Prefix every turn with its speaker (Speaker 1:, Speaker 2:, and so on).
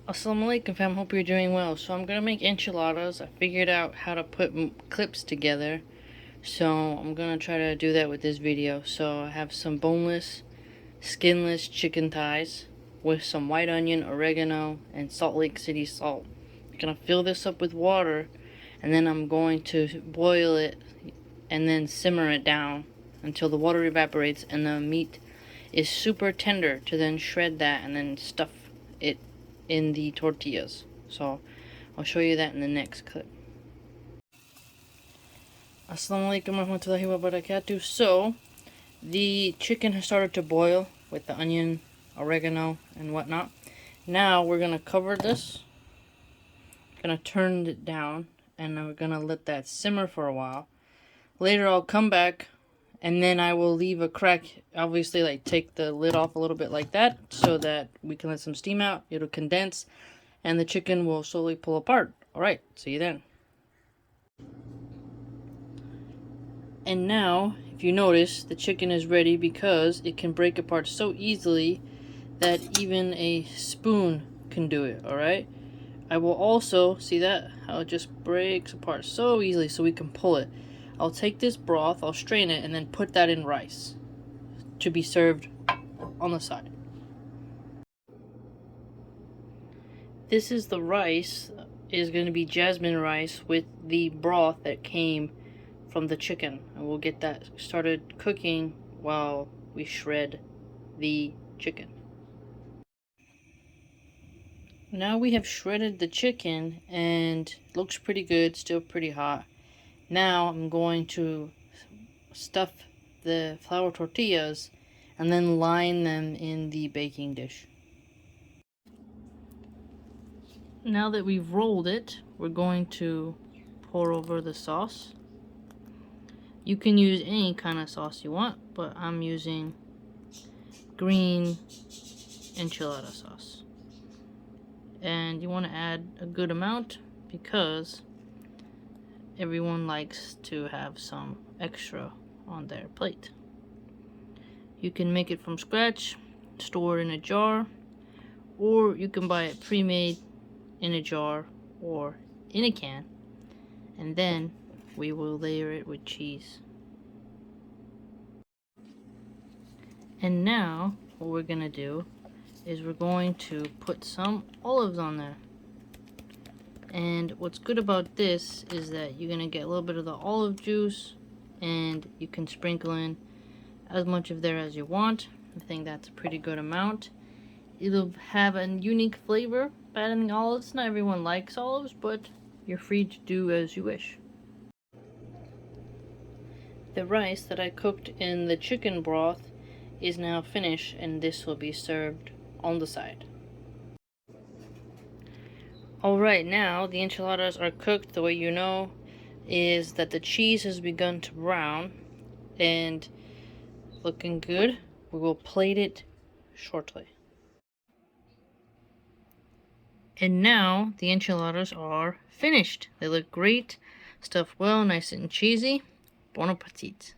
Speaker 1: Assalamu alaikum fam, hope you're doing well. So I'm gonna make enchiladas. I figured out how to put clips together, so I'm gonna try to do that with this video. So I have some boneless, skinless chicken thighs with some white onion, oregano, and Salt Lake City salt. I'm gonna fill this up with water, and then I'm going to boil it and then simmer it down until the water evaporates and the meat is super tender, to then shred that and then stuff it in the tortillas. So I'll show you that in the next clip. Assalamu alaikum warahmatullahi wabarakatuh. So the chicken has started to boil with the onion, oregano, and whatnot. Now we're gonna cover this, gonna turn it down, and we're gonna let that simmer for a while. Later I'll come back and then I will leave a crack, obviously, like take the lid off a little bit like that, so that we can let some steam out. It'll condense and the chicken will slowly pull apart. Alright, see you then. And now, if you notice, the chicken is ready because it can break apart so easily that even a spoon can do it, alright? I will also, see that? How it just breaks apart so easily so we can pull it. I'll take this broth, I'll strain it, and then put that in rice to be served on the side. This is the rice. It is going to be jasmine rice with the broth that came from the chicken. And we'll get that started cooking while we shred the chicken. Now we have shredded the chicken and it looks pretty good, still pretty hot. Now I'm going to stuff the flour tortillas and then line them in the baking dish. Now that we've rolled it, we're going to pour over the sauce. You can use any kind of sauce you want, but I'm using green enchilada sauce. And you want to add a good amount because everyone likes to have some extra on their plate. You can make it from scratch, store it in a jar, or you can buy it pre-made in a jar or in a can, and then we will layer it with cheese. And now what we're gonna do is we're going to put some olives on there. And what's good about this is that you're gonna get a little bit of the olive juice, and you can sprinkle in as much of there as you want. I think that's a pretty good amount. It'll have a unique flavor by adding olives. Not everyone likes olives, but you're free to do as you wish. The rice that I cooked in the chicken broth is now finished, and this will be served on the side. Alright, now the enchiladas are cooked. The way you know is that the cheese has begun to brown and looking good. We will plate it shortly. And now the enchiladas are finished. They look great, stuffed well, nice and cheesy. Bon appetit.